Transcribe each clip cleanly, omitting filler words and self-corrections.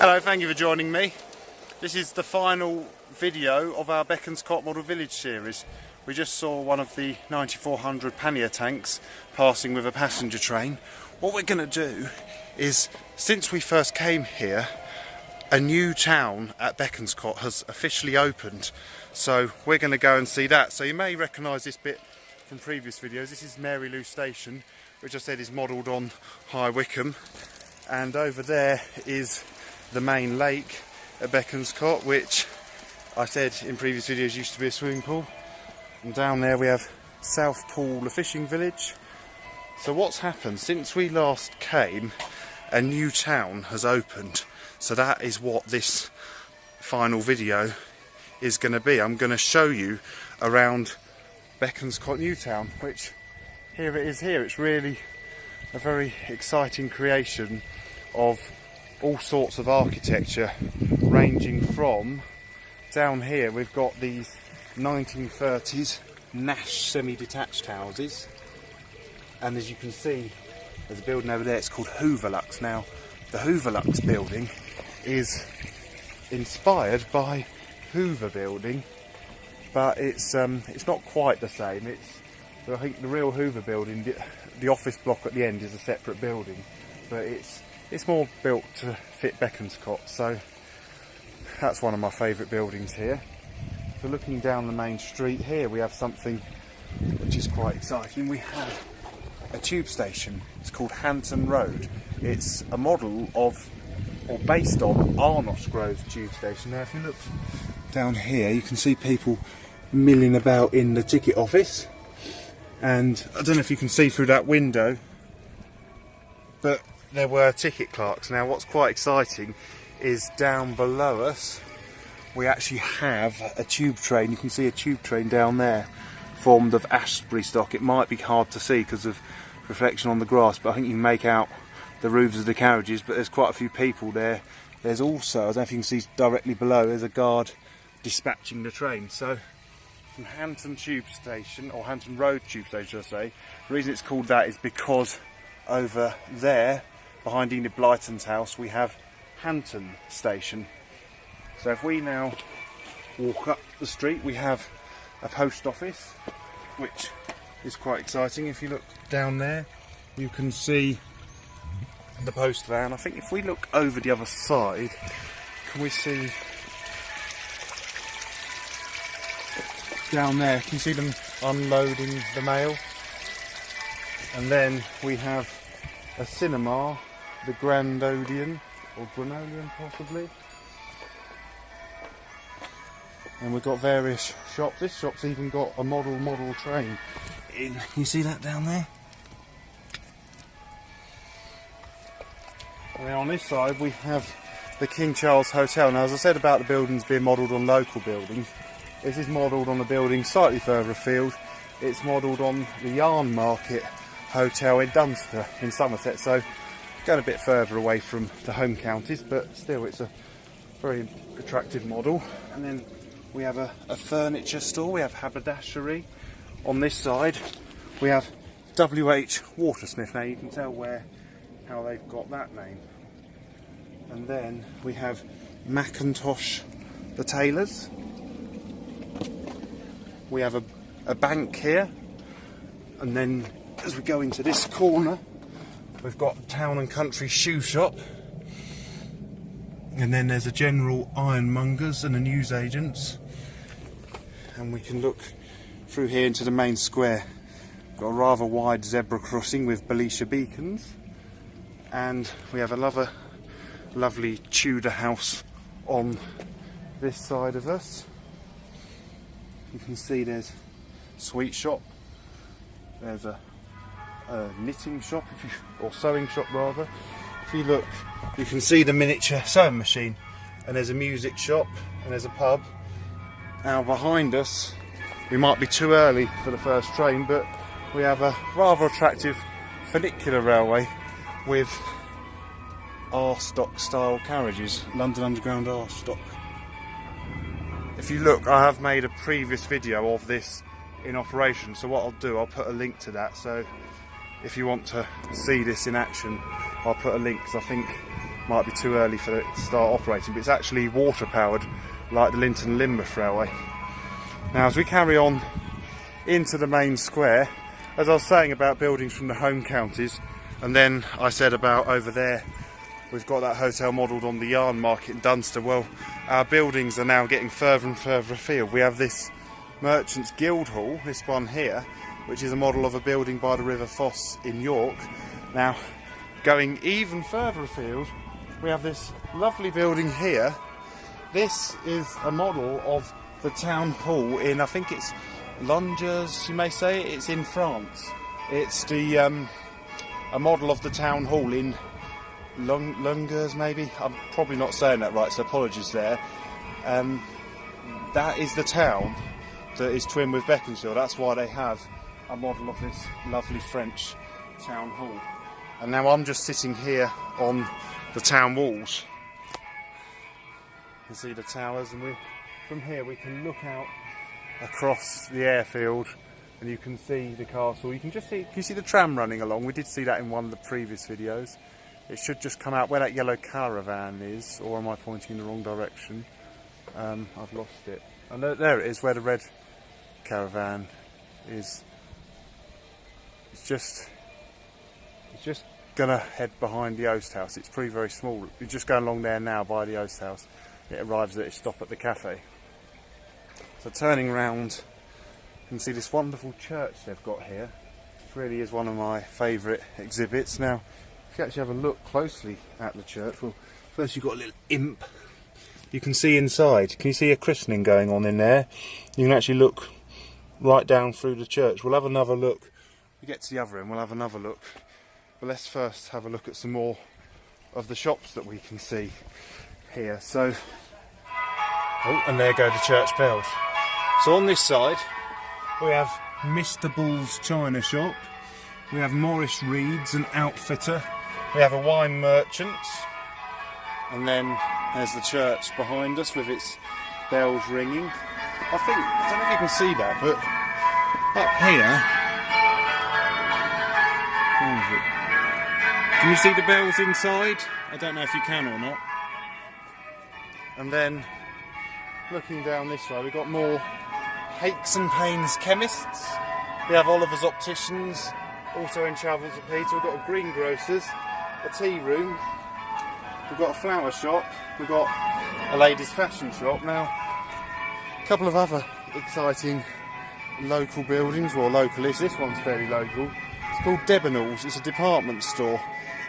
Hello, thank you for joining me. This is the final video of our Bekonscot Model Village series. We just saw one of the 9400 pannier tanks passing with a passenger train. What we're going to do is, since we first came here, a new town at Bekonscot has officially opened. So we're going to go and see that. So you may recognise this bit from previous videos. This is Maryloo Station, which I said is modelled on High Wycombe. And over there is the main lake at Bekonscot, which I said in previous videos used to be a swimming pool. And down there we have South Pool, the fishing village. So what's happened since we last came, a new town has opened. So that is what this final video is going to be. I'm going to show you around Bekonscot New Town, which here it is here. It's really a very exciting creation of all sorts of architecture, ranging from down here we've got these 1930s Nash semi-detached houses, and as you can see there's a building over there, it's called Hoovolux. Now the Hoovolux Building is inspired by Hoover Building, but it's not quite the same. I think the real Hoover Building, the office block at the end, is a separate building, but it's more built to fit Bekonscot, so that's one of my favourite buildings here. So looking down the main street here, we have something which is quite exciting. We have a tube station. It's called Hanton Road. It's a model of, or based on, Arnos Grove tube station. Now if you look down here, you can see people milling about in the ticket office, and I don't know if you can see through that window, but there were ticket clerks. Now what's quite exciting is down below us we actually have a tube train. You can see a tube train down there formed of Ashbury stock. It might be hard to see because of reflection on the grass, but I think you can make out the roofs of the carriages, but there's quite a few people there. There's also, I don't know if you can see directly below, there's a guard dispatching the train. So from Hanton Tube Station, or Hanton Road Tube Station I say, the reason it's called that is because over there behind Enid Blyton's house we have Hanton Station. So if we now walk up the street, we have a post office, which is quite exciting. If you look down there you can see the post van. I think if we look over the other side, can we see down there, can you see them unloading the mail? And then we have a cinema, the Grand Odeon, or Granolian possibly. And we've got various shops. This shop's even got a model train in. You see that down there? And then on this side we have the King Charles Hotel. Now as I said about the buildings being modelled on local buildings, this is modelled on a building slightly further afield. It's modelled on the Yarn Market Hotel in Dunster in Somerset, so going a bit further away from the home counties, but still it's a very attractive model. And then we have a furniture store, we have haberdashery. On this side we have WH Watersmith. Now you can tell how they've got that name. And then we have Macintosh the tailors. We have a bank here, and then as we go into this corner we've got Town and Country shoe shop, and then there's a general ironmongers and a newsagents. And we can look through here into the main square. Got a rather wide zebra crossing with Belisha beacons, and we have another lovely Tudor house on this side of us. You can see there's a sweet shop, there's a knitting shop, or sewing shop rather. If you look, you can see the miniature sewing machine, and there's a music shop, and there's a pub. Now behind us, we might be too early for the first train, but we have a rather attractive funicular railway with R-stock style carriages, London Underground R-stock. If you look, I have made a previous video of this in operation, so what I'll do, I'll put a link to that, so if you want to see this in action, I'll put a link, because I think might be too early for it to start operating, but it's actually water powered like the Linton Lynmouth Railway. Now as we carry on into the main square, as I was saying about buildings from the home counties, and then I said about over there we've got that hotel modelled on the yarn market in Dunster. Well, our buildings are now getting further and further afield. We have this Merchants Guildhall, this one here, which is a model of a building by the River Foss in York. Now, going even further afield, we have this lovely building here. This is a model of the town hall in, I think it's Langres, you may say. It's in France. It's the a model of the town hall in Langres, maybe. I'm probably not saying that right, so apologies there. That is the town that is twin with Bekonscot. That's why they have a model of this lovely French town hall. And now I'm just sitting here on the town walls. You can see the towers, and from here we can look out across the airfield, and you can see the castle. You can just see, can you see the tram running along? We did see that in one of the previous videos. It should just come out where that yellow caravan is, or am I pointing in the wrong direction? I've lost it. And there it is, where the red caravan is. It's just gonna head behind the Oast House. It's pretty very small. You're just going along there now by the Oast House. It arrives at its stop at the cafe. So turning around, you can see this wonderful church they've got here. It really is one of my favourite exhibits. Now, if you actually have a look closely at the church, well, first you've got a little imp. You can see inside. Can you see a christening going on in there? You can actually look right down through the church. We'll have another look. We get to the other end, we'll have another look. But let's first have a look at some more of the shops that we can see here. So, oh, and there go the church bells. So on this side, we have Mr. Bull's China Shop. We have Morris Reed's, an outfitter. We have a wine merchant. And then there's the church behind us with its bells ringing. I don't know if you can see that, but up here, can you see the bells inside? I don't know if you can or not. And then looking down this way, we've got more Hakes and Payne's Chemists. We have Oliver's Opticians, also in Chavels of Peter. We've got a greengrocer's, a tea room, we've got a flower shop, we've got a ladies' fashion shop. Now, a couple of other exciting local buildings, well, localish. This one's fairly local. It's called Debenhams. It's a department store.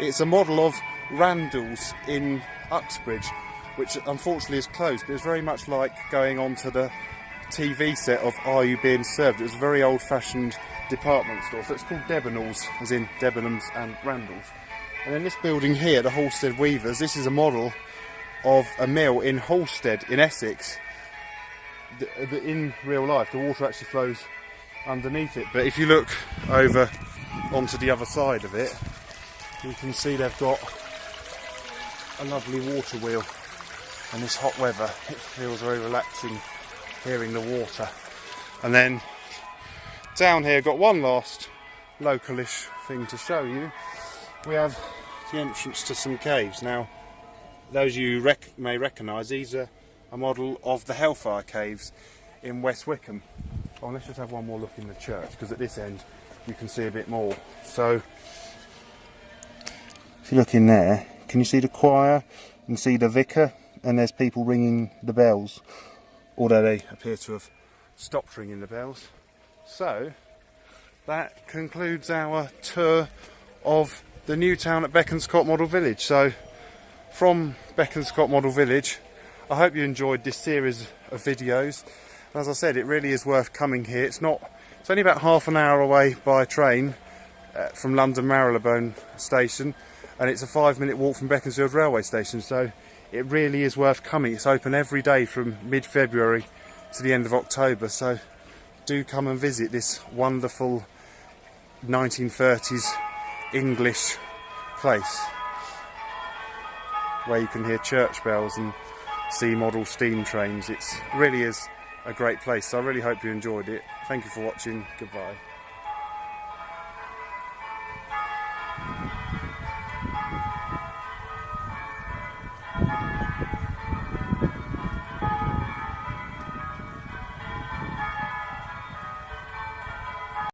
It's a model of Randall's in Uxbridge, which unfortunately is closed, but it's very much like going onto the TV set of Are You Being Served? It was a very old-fashioned department store, so it's called Debenhams, as in Debenhams and Randall's. And then this building here, the Halstead Weavers, this is a model of a mill in Halstead in Essex. In real life, the water actually flows underneath it, but if you look over onto the other side of it, you can see they've got a lovely water wheel. And this hot weather, it feels very relaxing hearing the water. And then down here, got one last localish thing to show you. We have the entrance to some caves. Now, those you may recognise, these are a model of the Hellfire Caves in West Wycombe. Oh, let's just have one more look in the church, because at this end you can see a bit more. So, if you look in there, can you see the choir? You can see the vicar, and there's people ringing the bells, although they appear to have stopped ringing the bells. So, that concludes our tour of the new town at Bekonscot Model Village. So, from Bekonscot Model Village, I hope you enjoyed this series of videos. And as I said, it really is worth coming here. It's only about half an hour away by train from London Maryloo Station, and it's a 5-minute walk from Bekonscot Railway Station. So it really is worth coming. It's open every day from mid-February to the end of October. So do come and visit this wonderful 1930s English place, where you can hear church bells and see model steam trains. It really is a great place, so I really hope you enjoyed it. Thank you for watching. Goodbye.